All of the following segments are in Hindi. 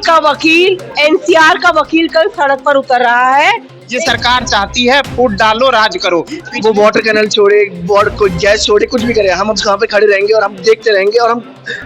का वकील, एनसीआर का वकील कल सड़क पर उतर रहा है। ये सरकार चाहती है फूट डालो राज करो। वो वाटर कैनल छोड़े, गैस छोड़े, कुछ भी करे, हम अब वहाँ पे खड़े रहेंगे और हम देखते रहेंगे और हम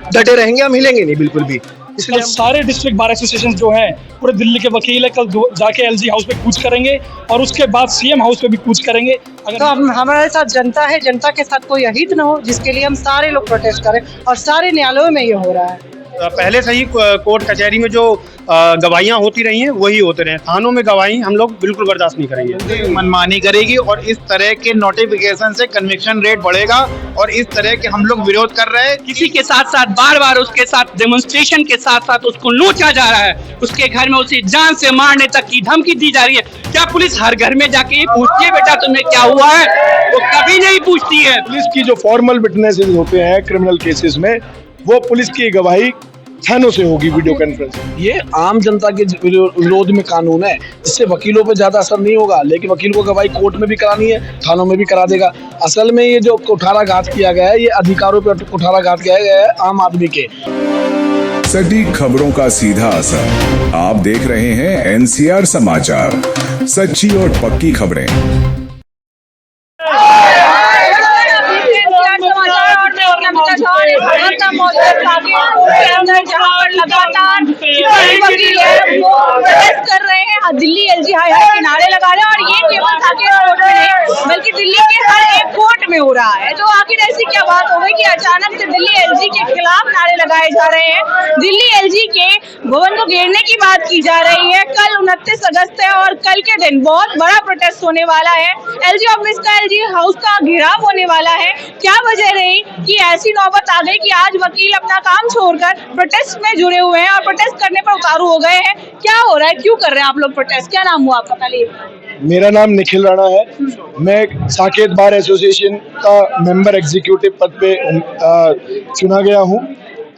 डटे रहेंगे, हम हिलेंगे नहीं बिल्कुल भी। कल सारे डिस्ट्रिक्ट बार एसोसिएशन जो हैं पूरे दिल्ली के वकील है, कल जाके एलजी हाउस पे कूच करेंगे और उसके बाद सीएम हाउस पे भी कूच करेंगे। अगर तो हमारे साथ जनता है, जनता के साथ कोई अहित न हो, जिसके लिए हम सारे लोग प्रोटेस्ट करें और सारे न्यायालयों में ये हो रहा है। पहले से ही कोर्ट कचहरी में जो गवाहियां होती रही हैं वही होते रहे। थानों में गवाही हम लोग बिल्कुल बर्दाश्त नहीं करेंगे। मनमानी करेगी और इस तरह के नोटिफिकेशन से कन्विक्शन रेट बढ़ेगा और इस तरह के हम लोग विरोध कर रहे हैं। किसी के साथ साथ बार बार उसके साथ डेमोन्स्ट्रेशन के साथ साथ उसको नोचा जा रहा है, उसके घर में उसे जान से मारने तक की धमकी दी जा रही है। क्या पुलिस हर घर में जाके ये पूछती है बेटा तुम्हें क्या हुआ है? वो कभी नहीं पूछती है। पुलिस की जो फॉर्मल विटनेसेस होते हैं क्रिमिनल केसेस में, वो पुलिस की गवाही थानों से होगी वीडियो कॉन्फ्रेंसिंग। ये आम जनता के विरोध में कानून है, इससे वकीलों पे ज्यादा असर नहीं होगा, लेकिन वकील को गवाही कोर्ट में भी करानी है, थानों में भी करा देगा। असल में ये जो कुठाराघात किया गया है, ये अधिकारों पे कुठाराघात किया गया है आम आदमी के। सटीक खबरों का सीधा असर। आप देख रहे हैं एनसीआर समाचार, सच्ची और पक्की खबरें। लगातार वकील है वो प्रोटेस्ट कर रहे हैं, दिल्ली एलजी हाई के नारे लगा रहे हैं और ये केवल साकेत कोर्ट में नहीं बल्कि दिल्ली के हर एक कोर्ट में हो रहा है। तो आखिर ऐसी क्या बात हो गई कि अचानक से दिल्ली एलजी के खिलाफ नारे लगाए जा रहे हैं? दिल्ली एलजी के भवन को घेरने की बात की जा रही है। कल 29 अगस्त है और कल के दिन बहुत बड़ा प्रोटेस्ट होने वाला है। एलजी ऑफिस का, एलजी हाउस का घेराव होने वाला है। क्या वजह रही कि ऐसी नौबत आ गई कि आज वकील अपना काम छोड़कर प्रोटेस्ट में जुड़े हुए हैं और प्रोटेस्ट करने पर उतारू हो गए हैं? क्या हो रहा है, क्यों कर रहे हैं आप लोग प्रोटेस्ट? क्या नाम हुआ आपका? पहले मेरा नाम निखिल राणा है। मैं साकेत बार एसोसिएशन का मेंबर एग्जीक्यूटिव पद पे चुना गया हूं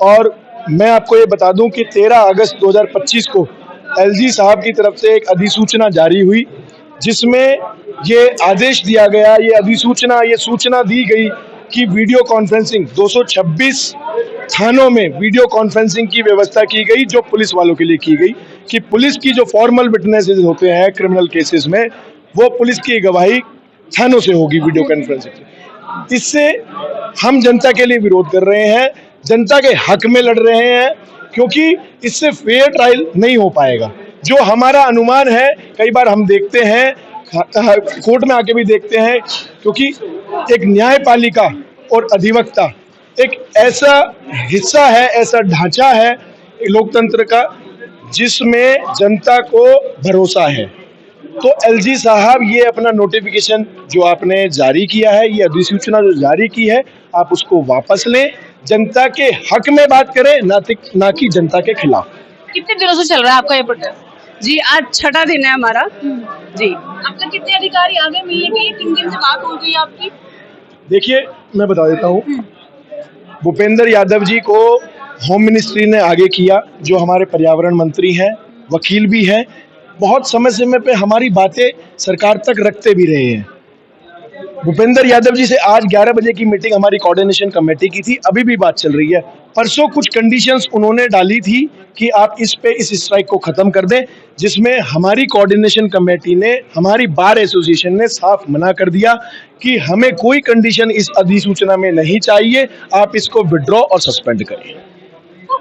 और मैं आपको ये बता दूं कि 13 अगस्त 2025 को एलजी साहब की तरफ से एक अधिसूचना जारी हुई, जिसमें ये आदेश दिया गया, ये सूचना दी गई कि वीडियो कॉन्फ्रेंसिंग 226 थानों में वीडियो कॉन्फ्रेंसिंग की व्यवस्था की गई, जो पुलिस वालों के लिए की गई, कि पुलिस की जो फॉर्मल विटनेसेस होते हैं क्रिमिनल केसेस में, वो पुलिस की गवाही थानों से होगी वीडियो कॉन्फ्रेंसिंग। इससे हम जनता के लिए विरोध कर रहे हैं, जनता के हक में लड़ रहे हैं, क्योंकि इससे फेयर ट्रायल नहीं हो पाएगा। जो हमारा अनुमान है, कई बार हम देखते हैं कोर्ट में आके भी देखते हैं, क्योंकि एक न्यायपालिका और अधिवक्ता एक ऐसा हिस्सा है, ऐसा ढांचा है लोकतंत्र का, जिसमें जनता को भरोसा है। तो एलजी साहब, ये अपना नोटिफिकेशन जो आपने जारी किया है, ये अधिसूचना जो जारी की है, आप उसको वापस लें, जनता के हक में बात करें, ना कि जनता के खिलाफ। कितने दिनों से चल रहा है आपका ये प्रोटेस्ट? जी आज 6ठा दिन है हमारा। जी आपका कितने अधिकारी आगे मिलने के लिए 3 दिन से बात हो गई आपकी? देखिए, मैं बता देता हूँ, भूपेंद्र यादव जी को होम मिनिस्ट्री ने आगे किया, जो हमारे पर्यावरण मंत्री हैं, वकील भी हैं, बहुत समय पे हमारी बातें सरकार तक रखते भी रहे हैं। भूपेंद्र यादव जी से आज 11 बजे की मीटिंग हमारी कोऑर्डिनेशन कमेटी की थी, अभी भी बात चल रही है। परसों कुछ कंडीशंस उन्होंने डाली थी कि आप इस स्ट्राइक को खत्म कर दें, जिसमें हमारी कोऑर्डिनेशन कमेटी ने, हमारी बार एसोसिएशन ने साफ मना कर दिया कि हमें कोई कंडीशन इस अधिसूचना में नहीं चाहिए, आप इसको विड्रॉ और सस्पेंड करें।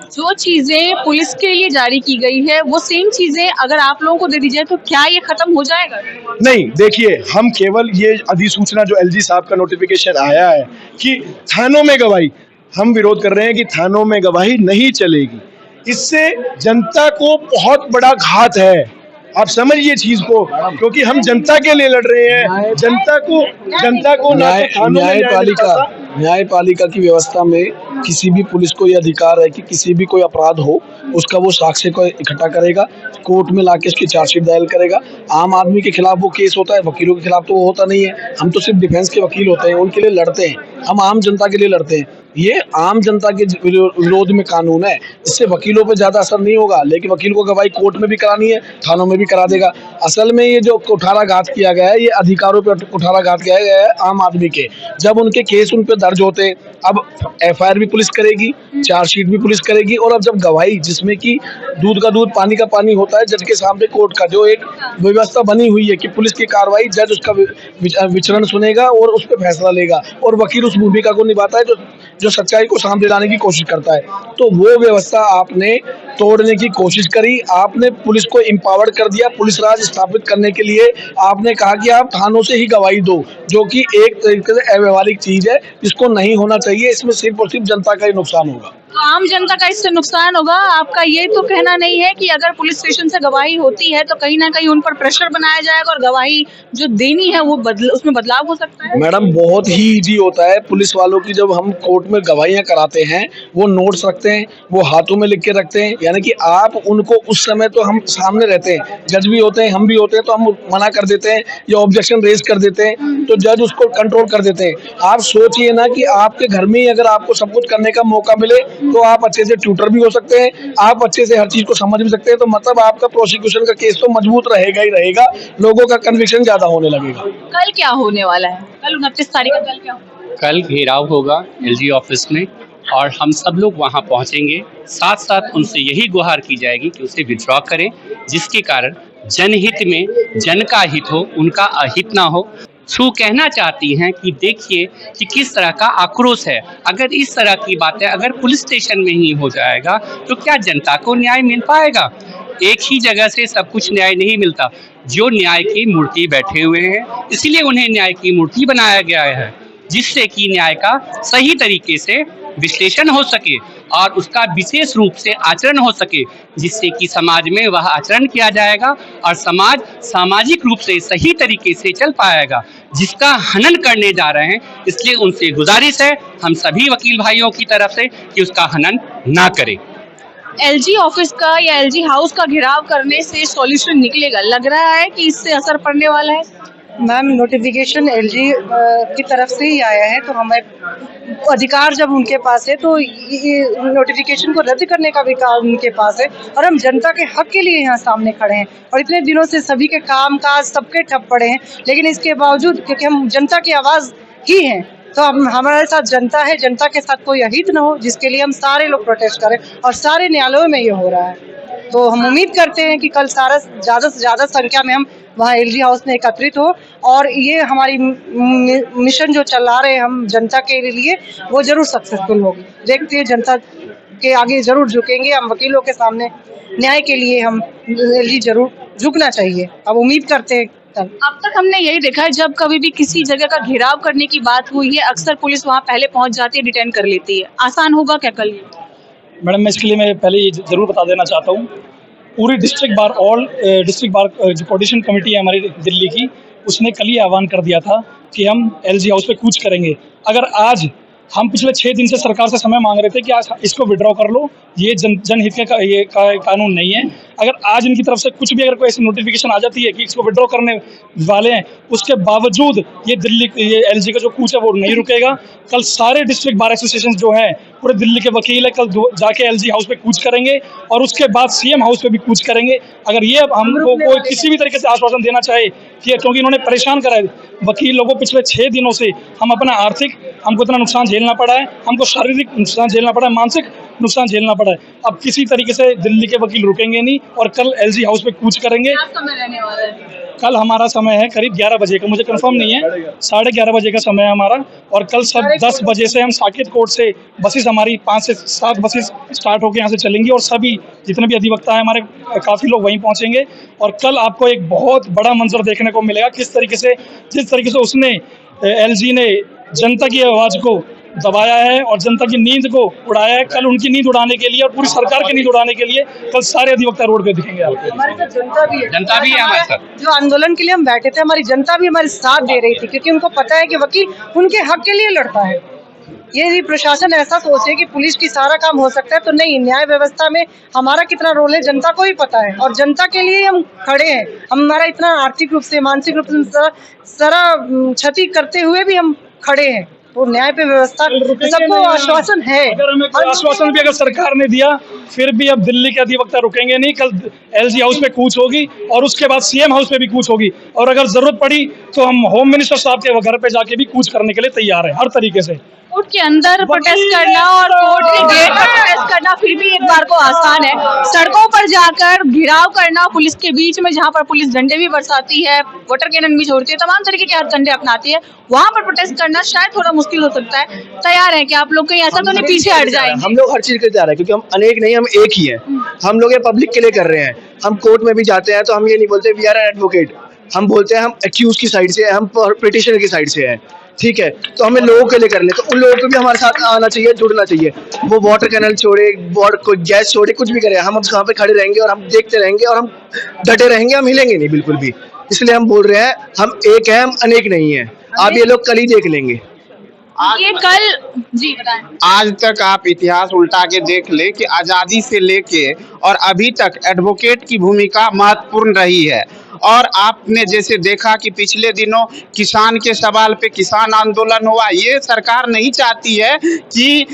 जो चीजें पुलिस के लिए जारी की गई है, वो सेम चीजें अगर आप लोगों को दे दी जाए तो क्या ये खत्म हो जाएगा? नहीं, देखिए, हम केवल ये अधिसूचना जो एलजी साहब का नोटिफिकेशन आया है कि थानों में गवाही, हम विरोध कर रहे हैं कि थानों में गवाही नहीं चलेगी। इससे जनता को बहुत बड़ा घात है, आप समझिए चीज को, क्योंकि हम जनता के लिए लड़ रहे हैं। जनता को न्यायपालिका की व्यवस्था में किसी भी पुलिस को यह अधिकार है कि किसी भी कोई अपराध हो, उसका वो साक्ष्य को इकट्ठा करेगा, कोर्ट में लाके उसकी चार्जशीट दायर करेगा। आम आदमी के खिलाफ वो केस होता है, वकीलों के खिलाफ तो वो होता नहीं है। हम तो सिर्फ डिफेंस के वकील होते हैं, उनके लिए लड़ते हैं, हम आम जनता के लिए लड़ते हैं। ये आम जनता के विरोध में कानून है। इससे वकीलों पे ज्यादा असर नहीं होगा, लेकिन वकील को गवाही कोर्ट में भी करानी है, थानों में भी करा देगा। असल में ये जो कुठाराघात किया गया है, ये अधिकारों पे कुठाराघात किया गया है आम आदमी के। जब उनके केस उन पे दर्ज होते, अब FIR भी पुलिस करेगी, चार्जशीट भी पुलिस करेगी, और अब जब गवाही जिसमें कि दूध का दूध पानी का पानी होता है, जज के सामने कोर्ट का जो एक व्यवस्था बनी हुई है कि पुलिस की कार्रवाई, जज उसका विचरण सुनेगा और उस पर फैसला लेगा, और वकील उस भूमिका को निभाता है जो सच्चाई को सामने लाने की कोशिश करता है। तो वो व्यवस्था आपने तोड़ने की कोशिश करी, आपने पुलिस को एम्पावर कर दिया। पुलिस राज स्थापित करने के लिए आपने कहा कि आप थानों से ही गवाही दो, जो कि एक तरीके से अव्यवहारिक चीज है, इसको नहीं होना चाहिए। इसमें सिर्फ और सिर्फ जनता का ही नुकसान होगा। आम जनता का इससे नुकसान होगा। आपका ये तो कहना नहीं है कि अगर पुलिस स्टेशन से गवाही होती है तो कहीं ना कहीं उन पर प्रेशर बनाया जाएगा और गवाही जो देनी है वो उसमें बदलाव हो सकता है? मैडम, बहुत ही इजी होता है। पुलिस वालों की जब हम कोर्ट में गवाहियां कराते हैं, वो नोट्स रखते हैं, वो हाथों में लिख के रखते हैं, यानी कि आप उनको उस समय तो हम सामने रहते हैं, जज भी होते हैं, हम भी होते हैं, तो हम मना कर देते हैं या ऑब्जेक्शन रेज कर देते हैं, तो जज उसको कंट्रोल कर देते हैं। आप सोचिए ना कि आपके घर में ही अगर आपको सब कुछ करने का मौका मिले तो आप अच्छे से ट्यूटर भी हो सकते हैं, आप अच्छे से हर चीज को समझ भी सकते हैं। तो मतलब आपका प्रोसिक्यूशन का केस तो मजबूत रहेगा ही रहेगा, लोगों का कन्विक्शन ज्यादा होने लगेगा। कल क्या होने वाला है? कल 29 तारीख कल क्या होगा? कल घेराव होगा LG ऑफिस में और हम सब लोग वहां पहुंचेंगे। साथ साथ उनसे यही गुहार की जाएगी कि उसे विड्रॉ करें, जिसके कारण जनहित में जन का हित हो, उनका अहित ना हो। सो कहना चाहती हैं कि देखिए कि किस तरह का आक्रोश है। अगर इस तरह की बातें अगर पुलिस स्टेशन में ही हो जाएगा तो क्या जनता को न्याय मिल पाएगा? एक ही जगह से सब कुछ न्याय नहीं मिलता। जो न्याय की मूर्ति बैठे हुए हैं, इसलिए उन्हें न्याय की मूर्ति बनाया गया है, जिससे कि न्याय का सही तरीके से विश्लेषण हो सके और उसका विशेष रूप से आचरण हो सके, जिससे कि समाज में वह आचरण किया जाएगा और समाज सामाजिक रूप से सही तरीके से चल पाएगा, जिसका हनन करने जा रहे हैं। इसलिए उनसे गुजारिश है हम सभी वकील भाइयों की तरफ से कि उसका हनन ना करें। LG ऑफिस का या LG हाउस का घेराव करने से सॉल्यूशन निकलेगा? लग रहा है कि इससे असर पड़ने वाला है? मैम, नोटिफिकेशन LG की तरफ से ही आया है, तो हमें अधिकार जब उनके पास है तो ये नोटिफिकेशन को रद्द करने का भी काम उनके पास है, और हम जनता के हक के लिए यहाँ सामने खड़े हैं। और इतने दिनों से सभी के काम काज सबके ठप पड़े हैं, लेकिन इसके बावजूद क्योंकि हम जनता की आवाज़ ही हैं, तो हम हमारे साथ जनता है, जनता के साथ कोई अहित न हो, जिसके लिए हम सारे लोग प्रोटेस्ट करें, और सारे न्यायालयों में ये हो रहा है। तो हम उम्मीद करते हैं कि कल ज़्यादा से ज़्यादा संख्या में हम वहाँ LG हाउस में एकत्रित हो, और ये हमारी मिशन जो चला रहे हैं हम जनता के लिए, वो जरूर सक्सेसफुल होगी। देखते हैं, जनता के आगे जरूर झुकेंगे हम, वकीलों के सामने न्याय के लिए हम LG जरूर झुकना चाहिए। अब उम्मीद करते हैं कल। अब तक हमने यही देखा है, जब कभी भी किसी जगह का घेराव करने की बात हुई है, अक्सर पुलिस वहाँ पहले पहुँच जाती है, डिटेन कर लेती है। आसान होगा क्या कल? मैडम, इसके लिए मैं पहले ये ज़रूर बता देना चाहता हूँ, पूरी डिस्ट्रिक्ट बार जो कोऑर्डिनेशन कमेटी है हमारी दिल्ली की, उसने कल ही आह्वान कर दिया था कि हम LG हाउस पे कूच करेंगे। अगर आज हम पिछले 6 दिन से सरकार से समय मांग रहे थे कि आज इसको विड्रॉ कर लो, ये जनहित ये कानून नहीं है। अगर आज इनकी तरफ से कुछ भी अगर कोई ऐसी नोटिफिकेशन आ जाती है कि इसको विड्रॉ करने वाले हैं, उसके बावजूद ये LG का जो कूच है वो नहीं रुकेगा। कल सारे डिस्ट्रिक्ट बार एसोसिएशन जो है, पूरे दिल्ली के वकील है, कल जाके LG हाउस पे कूच करेंगे और उसके बाद CM हाउस पे भी कूच करेंगे। अगर ये हमको कोई किसी भी तरीके से आश्वासन देना चाहे कि, क्योंकि इन्होंने परेशान करा है वकील लोगों पिछले 6 दिनों से, हम अपना आर्थिक हमको इतना नुकसान झेलना पड़ा है, हमको शारीरिक नुकसान झेलना पड़ा है, मानसिक नुकसान झेलना पड़ा है। अब किसी तरीके से दिल्ली के वकील रुकेंगे नहीं और कल LG हाउस पे कूच करेंगे। समय रहने वाला है? कल हमारा समय है करीब 11 बजे का, मुझे कंफर्म नहीं है, 11:30 बजे का समय है हमारा। और कल सब 10 बजे से हम साकेत कोर्ट से बसेस, हमारी 5 से 7 बसेस स्टार्ट होकर यहाँ से चलेंगी और सभी जितने भी अधिवक्ता हैं हमारे, काफ़ी लोग वहीं पहुँचेंगे। और कल आपको एक बहुत बड़ा मंजर देखने को मिलेगा, जिस तरीके से उसने LG ने जनता की आवाज़ को दबाया है और जनता की नींद को उड़ाया है। कल उनकी नींद उड़ाने के लिए और पूरी सरकार की नींद उड़ाने के लिए कल सारे अधिवक्ता रोड पे दिखेंगे आपको। हमारे साथ जनता भी है हमारे साथ। जो आंदोलन के लिए हम बैठे थे, हमारी जनता भी हमारे साथ दे रही थी, क्योंकि उनको पता है कि वकील उनके हक के लिए लड़ता है। यदि प्रशासन ऐसा सोचे कि पुलिस की सारा काम हो सकता है, तो नहीं, न्याय व्यवस्था में हमारा कितना रोल है जनता को ही पता है, और जनता के लिए हम खड़े हैं। हमारा इतना आर्थिक रूप से, मानसिक रूप से सारा क्षति करते हुए भी हम खड़े हैं, तो न्याय पे व्यवस्था सबको आश्वासन है। अगर हमें कोई आश्वासन भी अगर सरकार ने दिया, फिर भी अब दिल्ली के अधिवक्ता रुकेंगे नहीं। कल एलजी हाउस पे कूच होगी और उसके बाद सीएम हाउस पे भी कूच होगी, और अगर जरूरत पड़ी तो हम होम मिनिस्टर साहब के घर पे जाके भी कूच करने के लिए तैयार है हर तरीके से। कोर्ट के अंदर प्रोटेस्ट करना और कोर्ट के गेट पर प्रोटेस्ट करना फिर भी एक बार को आसान है, सड़कों पर जाकर घिराव करना पुलिस के बीच में, जहां पर पुलिस डंडे भी बरसाती है, वाटर कैनन भी छोड़ती है, तमाम तरीके के हथकंडे अपनाती है, वहां पर प्रोटेस्ट करना शायद थोड़ा मुश्किल हो सकता है। तैयार है कि आप लोग कहीं ऐसा तो नहीं पीछे हट जाएंगे? हम लोग हर चीज के तैयार है, क्योंकि हम अनेक नहीं, हम एक ही हैं। हम लोग ये पब्लिक के लिए कर रहे हैं। हम कोर्ट में भी जाते हैं तो हम ये नहीं बोलते वी आर एन एडवोकेट, हम बोलते हैं हम एक्यूज की साइड से, हम पिटिशनर की साइड से हैं, ठीक है। तो हमें लोगों के लिए कर ले, तो उन लोगों को भी हमारे साथ आना चाहिए, जुड़ना चाहिए। वो वाटर कैनल छोड़े, गैस छोड़े, कुछ भी करे, हम अब वहाँ पे खड़े रहेंगे और हम देखते रहेंगे और हम डटे रहेंगे, हम हिलेंगे नहीं बिल्कुल भी। इसलिए हम बोल रहे हैं हम एक हैं, हम अनेक नहीं है। आप ये लोग कल ही देख लेंगे। ये कल जी बताएं। आज तक आप इतिहास उल्टा के देख ले कि आजादी से लेके और अभी तक एडवोकेट की भूमिका महत्वपूर्ण रही है। और आपने जैसे देखा कि पिछले दिनों किसान के सवाल पे किसान आंदोलन हुआ। ये सरकार नहीं चाहती है कि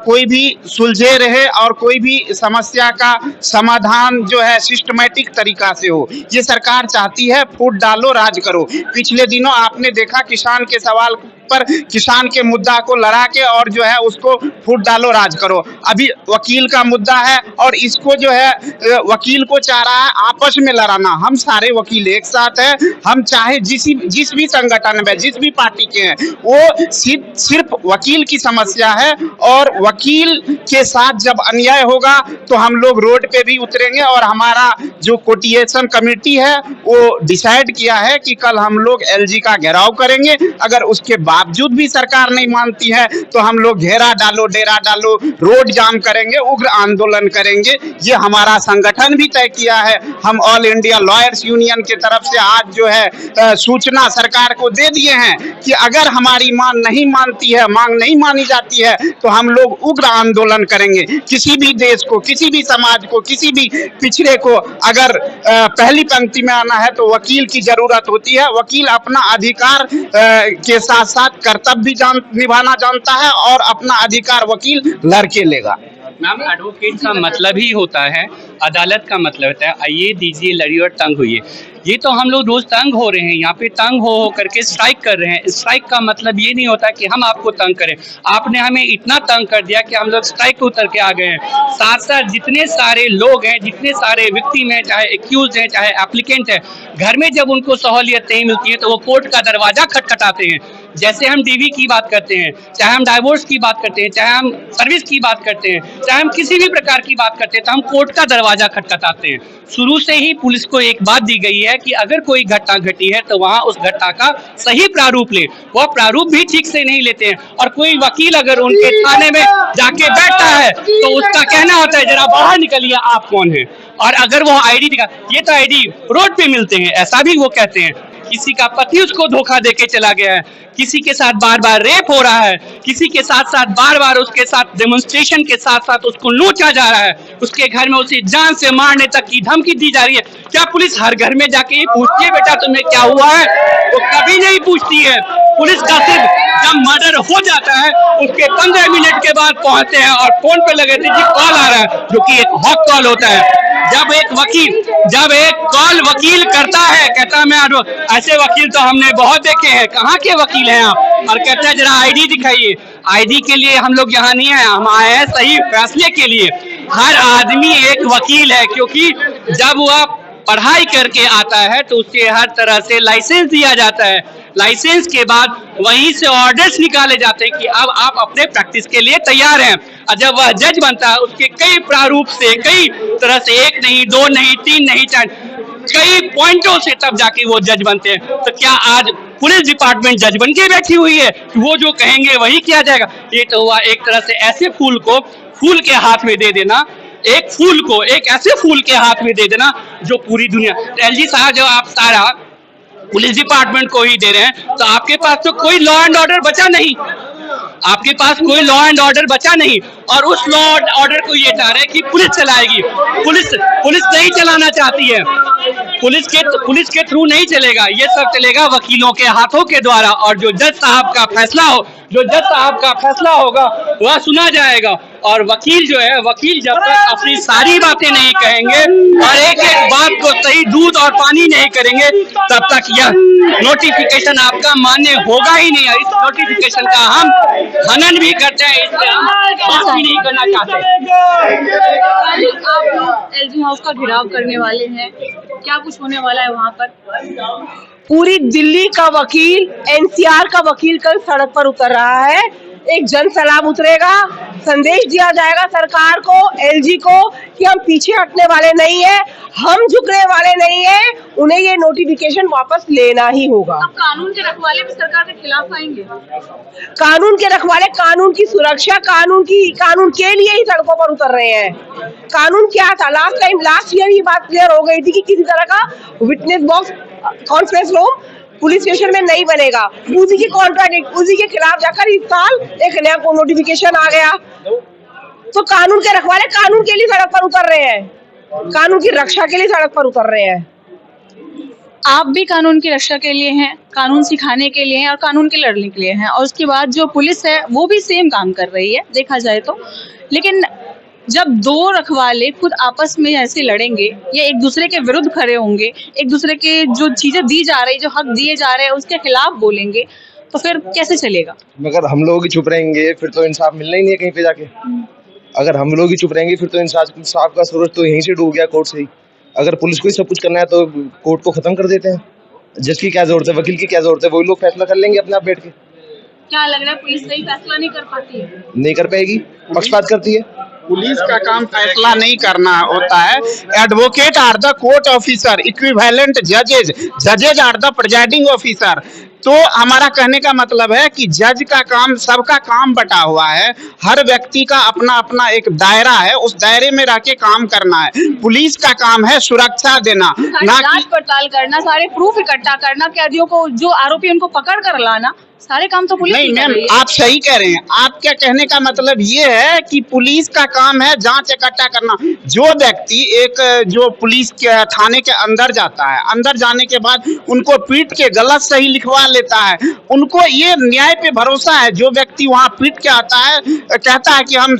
कोई भी सुलझे रहे और कोई भी समस्या का समाधान जो है सिस्टमैटिक तरीका से हो। ये सरकार चाहती है फूट डालो राज करो। पिछले दिनों आपने देखा किसान के सवाल पर किसान के मुद्दा को लड़ा के और जो है उसको फूट डालो राज करो। अभी वकील का मुद्दा है और इसको जो है वकील को चाह रहा है आपस में लड़ाना। हम सारे वकील एक साथ हैं, हम चाहे जिस भी संगठन में जिस भी पार्टी के हैं, वो सिर्फ वकील की समस्या है। और वकील के साथ जब अन्याय होगा तो हम लोग रोड पे भी उतरेंगे। और हमारा जो कोटिएशन कमेटी है वो डिसाइड किया है कि कल हम लोग एलजी का घेराव करेंगे। अगर उसके बावजूद भी सरकार नहीं मानती है तो हम लोग घेरा डालो, डेरा डालो, रोड जाम करेंगे, उग्र आंदोलन करेंगे। ये हमारा संगठन भी तय किया है। हम ऑल इंडिया लॉयर्स यूनियन की तरफ से आज जो है सूचना सरकार को दे दिए हैं कि अगर हमारी मांग नहीं मानी जाती है तो हम लोग उग्र आंदोलन करेंगे। किसी भी देश को, किसी भी समाज को, किसी भी पिछड़े को अगर पहली पंक्ति में आना है तो वकील की जरूरत होती है। वकील अपना अधिकार के साथ साथ कर्तव्य भी निभाना जानता है और अपना अधिकार वकील लड़के लेगा। मैम, एडवोकेट का मतलब ही होता है, अदालत का मतलब होता है आइए दीजिए लड़िए और तंग हुई। ये तो हम लोग रोज तंग हो रहे हैं, यहाँ पे तंग हो करके स्ट्राइक कर रहे हैं। स्ट्राइक का मतलब ये नहीं होता कि हम आपको तंग करें। आपने हमें इतना तंग कर दिया कि हम लोग स्ट्राइक पे उतर के आ गए हैं। साथ साथ जितने सारे लोग हैं, जितने सारे विक्टिम हैं, चाहे एक्यूज हैं, चाहे एप्लीकेंट हैं, घर में जब उनको सहूलियत नहीं मिलती है तो वो कोर्ट का दरवाजा खटखटाते हैं। जैसे हम डीवी की बात करते हैं, चाहे हम डाइवोर्स की बात करते हैं, चाहे हम सर्विस की बात करते हैं, चाहे हम किसी भी प्रकार की बात करते हैं, तो हम कोर्ट का दरवाजा खटखटाते हैं। शुरू से ही पुलिस को एक बात दी गई है कि अगर कोई घटना घटी है तो वहां उस घटना का सही प्रारूप ले। वह प्रारूप भी ठीक से नहीं लेते हैं। और कोई वकील अगर उनके थाने में जाके बैठता है तो उसका कहना होता है जरा बाहर निकलिए, आप कौन है। और अगर वो आईडी दिखा, ये तो आईडी रोड पे मिलते हैं, ऐसा भी वो कहते हैं। किसी का पति उसको धोखा देके चला गया है, किसी के साथ बार बार रेप हो रहा है, किसी के साथ साथ बार बार उसके साथ डेमोन्स्ट्रेशन के साथ साथ उसको नोचा जा रहा है, उसके घर में उसे जान से मारने तक की धमकी दी जा रही है। क्या पुलिस हर घर में जाके ये पूछती है बेटा तुम्हें क्या हुआ है? वो कभी नहीं पूछती है। पुलिस का सिर्फ जब मर्डर हो जाता है उसके 15 मिनट के बाद पहुंचते हैं और फोन पे लगे थे जी कॉल आ रहा है, जो कि एक हॉट कॉल होता है। जब एक कॉल वकील करता है, कहता है मैं ऐसे वकील तो हमने बहुत देखे हैं, कहाँ के वकील हैं आप? और कहता है जरा आईडी दिखाइए। आईडी के लिए हम लोग यहाँ नहीं आए, हम आए हैं सही फैसले के लिए। हर आदमी एक वकील है, क्योंकि जब वह पढ़ाई करके आता है तो उसे हर तरह से लाइसेंस दिया जाता है। लाइसेंस के बाद वहीं से ऑर्डर्स निकाले जाते हैं कि अब आप अपने प्रैक्टिस के लिए तैयार हैं। और जब वह जज बनता है उसके कई प्रारूप से, कई तरह से, 1 नहीं, 2 नहीं, 3 नहीं, 4 कई पॉइंटों से तब जाके वो जज बनते हैं। तो क्या आज पुलिस डिपार्टमेंट जज बन के बैठी हुई है कि वो जो कहेंगे वही किया जाएगा? ये तो हुआ एक तरह से ऐसे फूल को फूल के हाथ में दे देना, एक फूल को एक ऐसे फूल के हाथ में दे देना जो पूरी दुनिया। तो एलजी साहब जो आप सारा पुलिस डिपार्टमेंट को ही दे रहे हैं तो आपके पास तो कोई लॉ एंड ऑर्डर बचा नहीं। आपके पास कोई लॉ एंड ऑर्डर बचा नहीं। और उस लॉ एंड ऑर्डर को ये चाह रहे हैं कि पुलिस चलाएगी। पुलिस नहीं चलाना चाहती है। पुलिस के थ्रू नहीं चलेगा, ये सब चलेगा वकीलों के हाथों के द्वारा। और जो जज साहब का फैसला होगा वह सुना जाएगा। और वकील जो है, वकील जब तक अपनी सारी बातें नहीं कहेंगे और एक एक बात को सही दूध और पानी नहीं करेंगे, तब तक यह नोटिफिकेशन आपका मान्य होगा ही नहीं। इस नोटिफिकेशन का हम हनन भी करते हैं, इसलिए हम बात भी नहीं करना चाहते। आप लोग एलजी हाउस का घेराव करने वाले हैं, क्या कुछ होने वाला है वहाँ पर? पूरी दिल्ली का वकील, एनसीआर का वकील कल सड़क पर उतर रहा है। एक जन सैलाब उतरेगा, संदेश दिया जाएगा सरकार को, एलजी को, कि हम पीछे हटने वाले नहीं है, हम झुकने वाले नहीं है, उन्हें ये नोटिफिकेशन वापस लेना ही होगा। अब कानून के रखवाले भी सरकार के खिलाफ आएंगे। कानून के रखवाले कानून की सुरक्षा, कानून के लिए ही सड़कों पर उतर रहे हैं। कानून क्या था? लास्ट ईयर ये बात क्लियर हो गई थी कि किसी तरह का witness box, conference room police station में नहीं बनेगा। उसी के खिलाफ जाकर इस साल एक नया नोटिफिकेशन आ गया। तो कानून के रखवाले कानून के लिए सड़क पर उतर रहे हैं, कानून की रक्षा के लिए सड़क पर उतर रहे हैं। आप भी कानून की रक्षा के लिए हैं, कानून सिखाने के लिए हैं और कानून के लड़ने के लिए हैं। और उसके बाद जो पुलिस है वो भी सेम काम कर रही है देखा जाए तो। लेकिन जब दो रखवाले खुद आपस में ऐसे लड़ेंगे या एक दूसरे के विरुद्ध खड़े होंगे, एक दूसरे के जो चीजें दी जा रही, जो हक दिए जा रहे हैं उसके खिलाफ बोलेंगे, तो फिर कैसे चलेगा? मगर हम लोग ही चुप रहेंगे फिर तो इंसाफ मिलना ही नहीं है कहीं पे जाके। अगर हम लोग ही चुप रहेंगे फिर तो इंसाफ का सूरज तो यहीं से डूब गया कोर्ट से ही। अगर पुलिस को ही सब कुछ करना है तो कोर्ट को खत्म कर देते हैं। जज की क्या जरूरत है, वकील की क्या जरूरत है, वही लोग फैसला कर लेंगे अपने आप बैठ के। क्या लग रहा है पुलिस सही फैसला नहीं कर पाती है? नहीं कर पाएगी, पक्षपात करती है। पुलिस का काम फैसला नहीं करना होता है। Advocate are the court officer, equivalent जजेज आर द प्रिजाइडिंग ऑफिसर। तो हमारा कहने का मतलब है कि जज का काम, सबका काम बटा हुआ है, हर व्यक्ति का अपना अपना एक दायरा है, उस दायरे में रह के काम करना है। पुलिस का काम है सुरक्षा देना, ना जांच पड़ताल करना, सारे प्रूफ इकट्ठा करना, कैदियों को जो आरोपी उनको पकड़ कर लाना, सारे काम तो पुलिस नहीं। मैम आप सही कह रहे हैं, आपके कहने का मतलब ये है कि पुलिस का काम है जांच इकट्ठा करना। जो व्यक्ति एक जो पुलिस के थाने के अंदर जाता है, अंदर जाने के बाद उनको पीट के गलत सही लिखवा लेता है, उनको ये न्याय पे भरोसा है। जो व्यक्ति वहाँ पीट के आता है, कहता है कि हम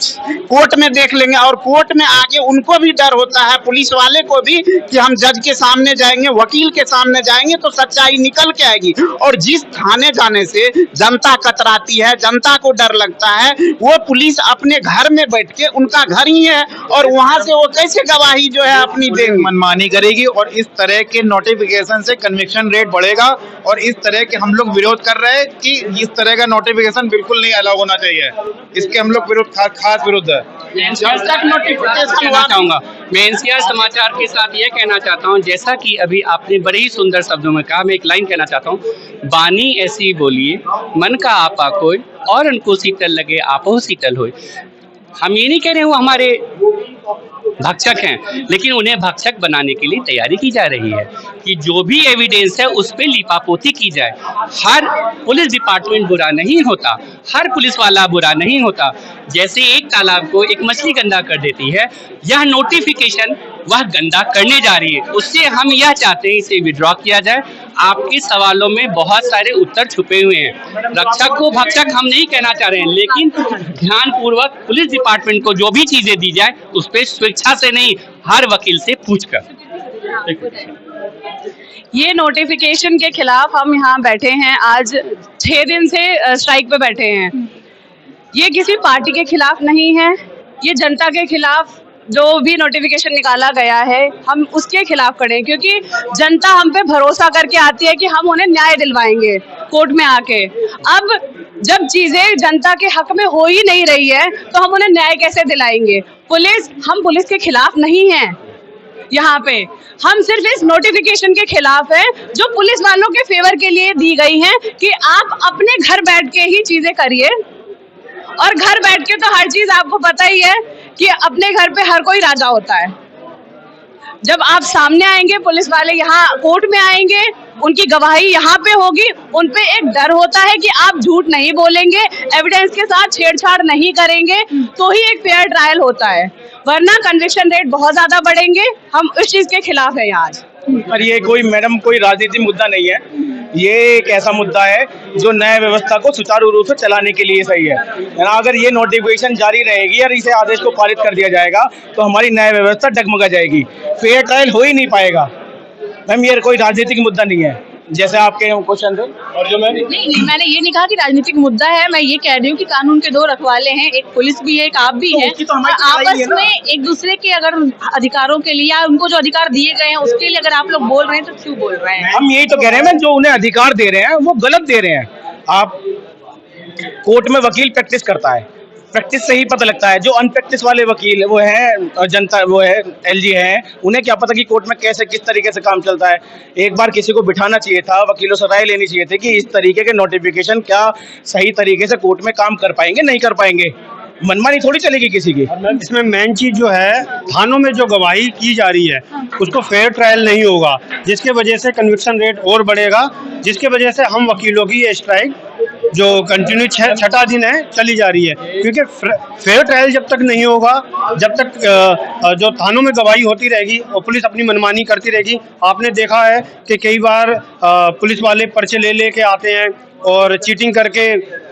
कोर्ट में देख लेंगे, और कोर्ट में आगे उनको भी डर होता है, पुलिस वाले को भी, कि हम जज के सामने जाएंगे, वकील के सामने जाएंगे तो सच्चाई निकल के आएगी। और जिस थाने जाने से जनता कतराती है, जनता को डर लगता है, वो पुलिस अपने घर में बैठ के, उनका घर ही है, और वहां से वो कैसे गवाही जो है अपनी देंगे, मनमानी करेगी। और इस तरह के नोटिफिकेशन से कन्विक्शन रेट बढ़ेगा। और इस तरह के हम लोग विरोध कर रहे हैं कि इस तरह का नोटिफिकेशन बिल्कुल नहीं अलाउ होना चाहिए। इसके हम लोग खास विरुद्ध है। जब तक नोटिफिकेशन कहना चाहूँगा, मैं एनसीआर समाचार के साथ ये कहना चाहता हूँ, जैसा कि अभी आपने बड़े ही सुंदर शब्दों में कहा, मैं एक लाइन कहना चाहता हूँ, बानी ऐसी बोलिए मन का आपा कोई, और उनको शीतल लगे आपो शीतल होए। हम ये नहीं कह रहे वो हमारे भक्षक हैं, लेकिन उन्हें भक्षक बनाने के लिए तैयारी की जा रही है कि जो भी एविडेंस है उस पर लिपापोती की जाए। हर पुलिस डिपार्टमेंट बुरा नहीं होता, हर पुलिस वाला बुरा नहीं होता। जैसे एक तालाब को एक मछली गंदा कर देती है, यह नोटिफिकेशन वह गंदा करने जा रही है। उससे हम यह चाहते हैं इसे विड्रॉ किया जाए। आपके सवालों में बहुत सारे उत्तर छुपे हुए हैं। रक्षक को भक्षक हम नहीं कहना चाह रहे हैं, लेकिन ध्यानपूर्वक पुलिस डिपार्टमेंट को जो भी चीजें दी जाए उस पर स्वेच्छा से नहीं, हर वकील से पूछकर। ये नोटिफिकेशन के खिलाफ हम यहाँ बैठे हैं, आज 6 दिन से स्ट्राइक पे बैठे हैं। ये किसी पार्टी के खिलाफ नहीं है, ये जनता के खिलाफ जो भी नोटिफिकेशन निकाला गया है हम उसके खिलाफ खड़े हैं, क्योंकि जनता हम पे भरोसा करके आती है कि हम उन्हें न्याय दिलवाएंगे कोर्ट में आके। अब जब चीजें जनता के हक में हो ही नहीं रही है तो हम उन्हें न्याय कैसे दिलाएंगे? हम पुलिस के खिलाफ नहीं हैं, यहाँ पे हम सिर्फ इस नोटिफिकेशन के खिलाफ है जो पुलिस वालों के फेवर के लिए दी गई है कि आप अपने घर बैठ के ही चीजें करिए। और घर बैठ के तो हर चीज आपको पता ही है कि अपने घर पे हर कोई राजा होता है। जब आप सामने आएंगे, पुलिस वाले यहाँ कोर्ट में आएंगे, उनकी गवाही यहाँ पे होगी, उन पे एक डर होता है कि आप झूठ नहीं बोलेंगे, एविडेंस के साथ छेड़छाड़ नहीं करेंगे, तो ही एक फेयर ट्रायल होता है, वरना कन्विक्शन रेट बहुत ज्यादा बढ़ेंगे। हम इस चीज के खिलाफ है यहाँ आज। पर ये कोई मैडम कोई राजनीतिक मुद्दा नहीं है, ये एक ऐसा मुद्दा है जो न्याय व्यवस्था को सुचारू रूप से चलाने के लिए सही है। अगर ये नोटिफिकेशन जारी रहेगी और इसे आदेश को पारित कर दिया जाएगा तो हमारी न्याय व्यवस्था डगमगा जाएगी, फेयर ट्रायल हो ही नहीं पाएगा। मैम ये कोई राजनीतिक मुद्दा नहीं है जैसे आपके क्वेश्चन थे। और जो नहीं, मैंने ये नहीं कहा कि राजनीतिक मुद्दा है, मैं ये कह रही हूँ कि कानून के दो रखवाले हैं, एक पुलिस भी है, एक आप भी हैं, तो आपस में एक दूसरे के अगर अधिकारों के लिए या उनको जो अधिकार दिए गए हैं उसके लिए अगर आप लोग बोल रहे हैं तो क्यों बोल रहे हैं? हम यही तो कह रहे हैं मैम, जो उन्हें अधिकार दे रहे हैं वो गलत दे रहे हैं। आप कोर्ट में वकील प्रैक्टिस करता है, प्रैक्टिस से ही पता लगता है। जो अनप्रैक्टिस वाले वकील वो है जनता, वो है एलजी है, उन्हें क्या पता कि कोर्ट में कैसे किस तरीके से काम चलता है। एक बार किसी को बिठाना चाहिए था, वकीलों से राय लेनी चाहिए थी कि इस तरीके के नोटिफिकेशन क्या सही तरीके से कोर्ट में काम कर पाएंगे, नहीं कर पाएंगे। मनमानी थोड़ी चलेगी किसी की। इसमें मेन चीज जो है, थानों में जो गवाही की जा रही है उसको फेयर ट्रायल नहीं होगा, जिसके वजह से कन्विक्शन रेट और बढ़ेगा, जिसके वजह से हम वकीलों की ये स्ट्राइक जो कंटिन्यू छठा दिन है चली जा रही है। क्योंकि फेयर ट्रायल जब तक नहीं होगा, जब तक जो थानों में गवाही होती रहेगी और पुलिस अपनी मनमानी करती रहेगी। आपने देखा है कि कई बार पुलिस वाले पर्चे ले लेके आते हैं और चीटिंग करके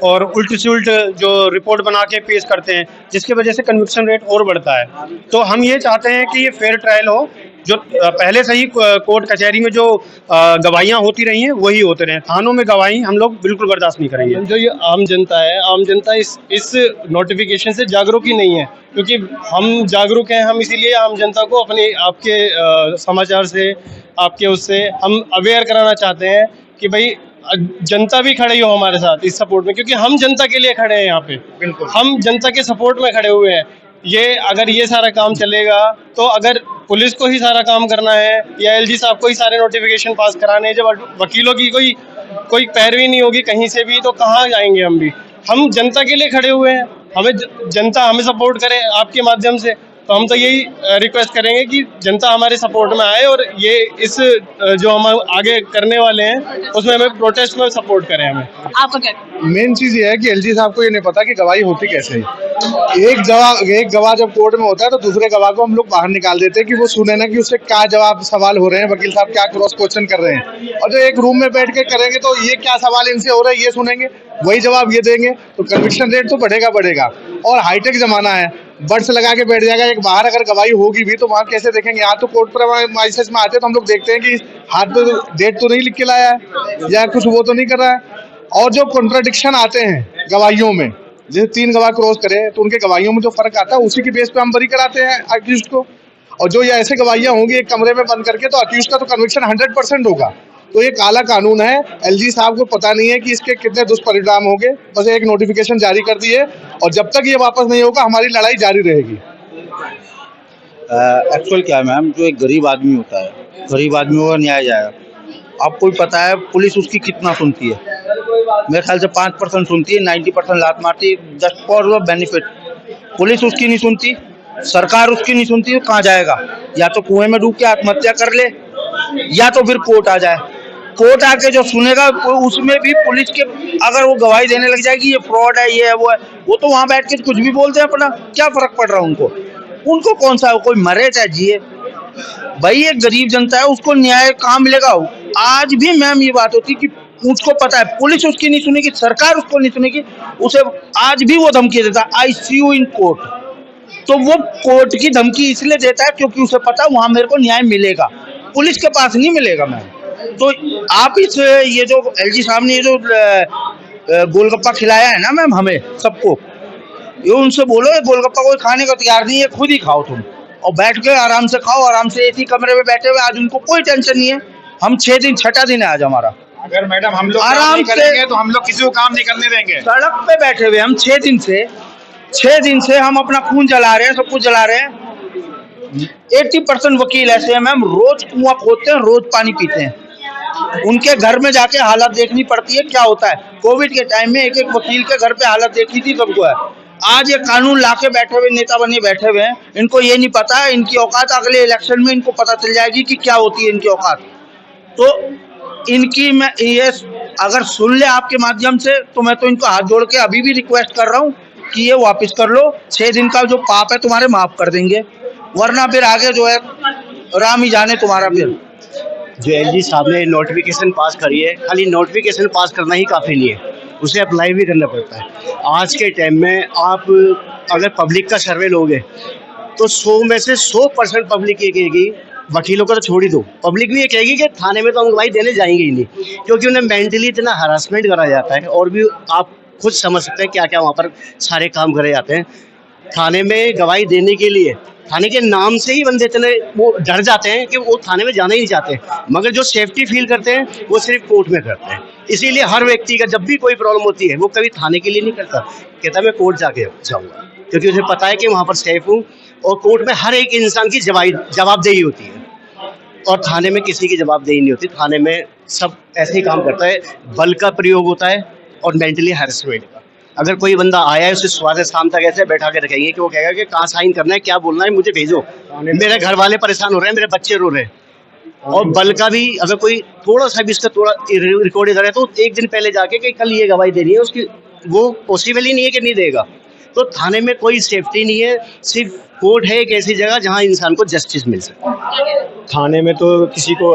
और उल्ट से उल्ट जो रिपोर्ट बना के पेश करते हैं, जिसकी वजह से कन्विक्शन रेट और बढ़ता है। तो हम ये चाहते हैं कि ये फेयर ट्रायल हो, जो पहले से ही कोर्ट कचहरी में जो गवाहियाँ होती रही हैं वही होते रहे। थानों में गवाही हम लोग बिल्कुल बर्दाश्त नहीं करेंगे। जो ये आम जनता है, आम जनता इस नोटिफिकेशन से जागरूक ही नहीं है, क्योंकि हम जागरूक हैं। हम इसीलिए आम जनता को अपने आपके समाचार से, आपके उससे हम अवेयर कराना चाहते हैं कि भाई जनता भी खड़ी हो हमारे साथ इस सपोर्ट में, क्योंकि हम जनता के लिए खड़े हैं यहाँ पे। बिल्कुल हम जनता के सपोर्ट में खड़े हुए हैं। ये अगर ये सारा काम चलेगा तो अगर पुलिस को ही सारा काम करना है या एलजी साहब को ही सारे नोटिफिकेशन पास कराने हैं, जब वकीलों की कोई पैरवी नहीं होगी कहीं से भी, तो कहाँ जाएंगे हम भी। हम जनता के लिए खड़े हुए हैं, हमें जनता हमें सपोर्ट करे आपके माध्यम से। तो हम तो यही रिक्वेस्ट करेंगे कि जनता हमारे सपोर्ट में आए और ये इस जो हम आगे करने वाले हैं उसमें हमें प्रोटेस्ट में सपोर्ट करें। हमें आपका क्या? मेन चीज ये है कि एलजी साहब को ये नहीं पता कि गवाही होती कैसे है। एक गवाह जब कोर्ट में होता है तो दूसरे गवाह को हम लोग बाहर निकाल देते हैं कि वो सुने ना कि उससे क्या जवाब सवाल हो रहे हैं, वकील साहब क्या क्रॉस क्वेश्चन कर रहे हैं। और जो एक रूम में बैठ के करेंगे तो ये क्या सवाल इनसे हो रहा है ये सुनेंगे, वही जवाब ये देंगे, तो कन्विक्शन रेट तो बढ़ेगा। और हाईटेक जमाना है, बर्ड्स लगा के बैठ जाएगा। एक बाहर अगर गवाही होगी भी तो वहाँ कैसे देखेंगे? यहाँ तो कोर्ट पर मैसेज में आते हैं तो हम लोग देखते हैं कि हाथ पे डेट तो नहीं लिख के लाया है या कुछ वो तो नहीं कर रहा है। और जो कॉन्ट्राडिक्शन आते हैं गवाहियों में, जैसे 3 गवाह क्रॉस करे तो उनके गवाहियों में जो फर्क आता है उसी की बेस पे हम बरी कराते हैं अक्यूज को। और जो ये ऐसे गवाहियाँ होंगी एक कमरे में बंद करके, तो अक्यूज का तो कन्विक्शन 100% होगा। तो ये काला कानून है। एलजी साहब को पता नहीं है कि इसके कितने दुष्परिणाम होंगे, बस एक नोटिफिकेशन जारी कर दिए और जब तक ये वापस नहीं होगा हमारी लड़ाई जारी रहेगी। एक्चुअल क्या है मैम, जो एक गरीब आदमी होता है, गरीब आदमी को न्याय जाएगा। आपको भी पता है पुलिस उसकी कितना सुनती है, मेरे ख्याल से 5% सुनती है, 90% लात मारती है जस्ट फॉर बेनिफिट। पुलिस उसकी नहीं सुनती, सरकार उसकी नहीं सुनती, तो कहाँ जाएगा? या तो कुएं में डूब के आत्महत्या कर ले या तो फिर कोर्ट आ जाए। कोर्ट आके जो सुनेगा उसमें भी पुलिस के अगर वो गवाही देने लग जाएगी ये फ्रॉड है, ये है, वो है, वो तो वहाँ बैठ के कुछ भी बोलते हैं, अपना क्या फर्क पड़ रहा है उनको कौन सा कोई मरे चाहे जिए। भाई एक गरीब जनता है, उसको न्याय कहाँ मिलेगा? आज भी मैम ये बात होती कि उसको पता है पुलिस उसकी नहीं सुनेगी, सरकार उसको नहीं सुनेगी, उसे आज भी वो धमकी देता है आई सी यू इन कोर्ट। तो वो कोर्ट की धमकी इसलिए देता है क्योंकि उसे पता है वहाँ मेरे को न्याय मिलेगा, पुलिस के पास नहीं मिलेगा मैम। तो आप इस ये जो एलजी साहब ने ये जो गोलगप्पा खिलाया है ना मैम हमें सबको, ये उनसे बोलो ये गोलगप्पा कोई खाने को तैयार नहीं है, खुद ही खाओ तुम और बैठ के आराम से खाओ, आराम से एसी कमरे में बैठे हुए। आज उनको कोई टेंशन नहीं है। हम 6 दिन छठा दिन है आज हमारा। अगर मैडम हम लोग आराम करेंगे तो हम लोग किसी को काम नहीं करने देंगे। सड़क पे बैठे हुए हम 6 दिन से हम अपना खून जला रहे हैं, सब कुछ जला रहे हैं। 80% वकील ऐसे हैं मैम, रोज कुआं खोदते हैं, रोज पानी पीते हैं। उनके घर में जाके हालत देखनी पड़ती है क्या होता है। कोविड के टाइम में एक वकील के घर पे हालत देखी थी सबको है। आज ये कानून लाके बैठे हुए नेता बने बैठे हुए हैं, इनको ये नहीं पता है इनकी औकात। अगले इलेक्शन में इनको पता चल जाएगी कि क्या होती है इनकी औकात। तो इनकी मैं ये अगर सुन ले आपके माध्यम से तो मैं तो इनको हाथ जोड़ के अभी भी रिक्वेस्ट कर रहा हूँ कि ये वापस कर लो। 6 दिन का जो पाप है तुम्हारे माफ कर देंगे, वरना फिर आगे जो है राम ही जाने तुम्हारा फिर। जो एलजी साहब ने नोटिफिकेशन पास करी है, खाली नोटिफिकेशन पास करना ही काफ़ी नहीं है, उसे अप्लाई भी करना पड़ता है। आज के टाइम में आप अगर पब्लिक का सर्वे लोगे तो 100 में से 100% पब्लिक ये कहेगी, वकीलों को तो छोड़ ही दो, पब्लिक भी ये कहेगी कि थाने में तो हम गवाही देने जाएंगे ही नहीं, क्योंकि उन्हें मेंटली इतना हरासमेंट करा जाता है। और भी आप खुद समझ सकते हैं क्या क्या वहाँ पर सारे काम करे जाते हैं। थाने में गवाही देने के लिए थाने के नाम से ही बंदे इतने वो डर जाते हैं कि वो थाने में जाना ही नहीं चाहते, मगर जो सेफ्टी फील करते हैं वो सिर्फ कोर्ट में करते हैं। इसीलिए हर व्यक्ति का जब भी कोई प्रॉब्लम होती है वो कभी थाने के लिए नहीं करता, कहता मैं कोर्ट जाके जाऊँगा, क्योंकि उसे पता है कि वहाँ पर सेफ हूँ। और कोर्ट में हर एक इंसान की जवाबदेही होती है और थाने में किसी की जवाबदेही नहीं होती। थाने में सब ऐसे ही काम करता है, बल का प्रयोग होता है और मेंटली हैरेसमेंट का। अगर कोई बंदा आया है उसे सुबह से शाम तक ऐसे बैठा के रखेंगे कि वो कहेगा कि कहाँ साइन करना है, क्या बोलना है, मुझे भेजो, मेरे घर वाले परेशान हो रहे हैं, मेरे बच्चे रो रहे हैं। और बल का भी अगर कोई थोड़ा सा भी इसका थोड़ा रिकॉर्ड इधर है तो एक दिन पहले जाके कि कल ये गवाही देनी है, उसकी वो पॉसिबल ही नहीं है कि नहीं देगा। तो थाने में कोई सेफ्टी नहीं है, सिर्फ कोर्ट है एक ऐसी जगह जहाँ इंसान को जस्टिस मिल सके। थाने में तो किसी को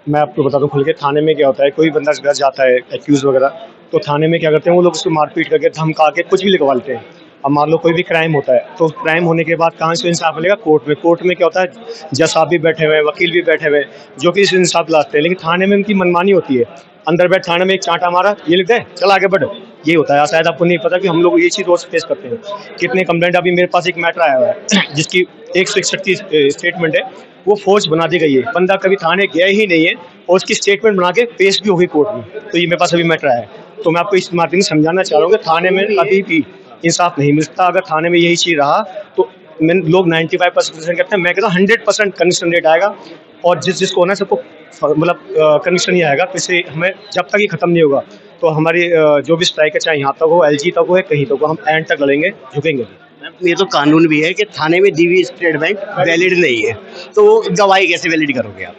मैं आपको बता दूं खुल के, थाने में क्या होता है, कोई बंदा घर जाता है एक्यूज वगैरह, तो थाने में क्या करते हैं वो लोग उसको मारपीट करके धमका के कुछ भी लिखवा लेते हैं। अब मान लो कोई भी क्राइम होता है तो क्राइम होने के बाद कहाँ से इंसाफ मिलेगा? कोर्ट में। कोर्ट में क्या होता है, जज साहब भी बैठे हुए हैं, वकील भी बैठे हुए हैं, जो कि इस इंसाफ लाते हैं। लेकिन थाने में उनकी मनमानी होती है, अंदर बैठ थाने में एक चांटा मारा, ये लिख दे, चल आगे बढ़, ये होता है। शायद आपको नहीं पता कि हम लोग ये चीज़ रोज फेस करते हैं। कितने कंप्लेंट, अभी मेरे पास एक मैटर आया हुआ है जिसकी 161 की स्टेटमेंट है, वो फोर्स बना दी गई है, बंदा कभी थाने गया ही नहीं है और उसकी स्टेटमेंट बना के पेश भी होगी कोर्ट में। तो ये मेरे पास अभी मैटर आया है। तो मैं आपको इस माध्यम से समझाना चाह रहा हूँ कि थाने में कभी भी इंसाफ नहीं मिलता। अगर थाने में यही चीज़ रहा तो लोग 95% कहते हैं, मैं कहता हूँ 100% कन्विक्शन रेट आएगा। और जिसको होना है सबको मतलब कन्विक्शन ही आएगा। तो इससे हमें जब तक ये खत्म नहीं होगा तो हमारी जो भी स्ट्राइक है, चाहे यहाँ तक हो, एलजी तक हो, कहीं तक हो, हम एंड तक लड़ेंगे, झुकेंगे। ये तो कानून भी है कि थाने में दी हुई स्टेटमेंट वैलिड नहीं है, तो गवाही कैसे वैलिड करोगे आप?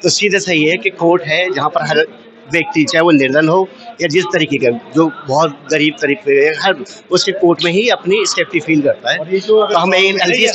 तो सीधे सही है कि कोर्ट है जहाँ पर हर व्यक्ति, चाहे वो निर्धन हो या जिस तरीके का, जो बहुत गरीब तरीके हर, उसके कोर्ट में ही अपनी सेफ्टी फील करता है। तो हम एलजी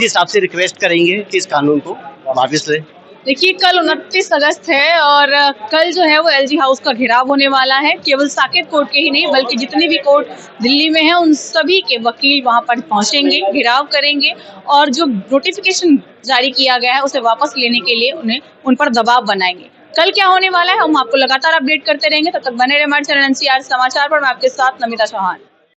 साहब से रिक्वेस्ट करेंगे कि इस कानून को वापस लें। देखिए, कल 29 अगस्त है और कल जो है वो एलजी हाउस का घेराव होने वाला है। केवल साकेत कोर्ट के ही नहीं बल्कि जितने भी कोर्ट दिल्ली में हैं उन सभी के वकील वहां पर पहुंचेंगे, घेराव करेंगे और जो नोटिफिकेशन जारी किया गया है उसे वापस लेने के लिए उन पर दबाव बनाएंगे। कल क्या होने वाला है हम आपको लगातार अपडेट करते रहेंगे। तब तक बने रहे हमारे चैनल एनसीआर समाचार पर। मैं आपके साथ नमिता चौहान।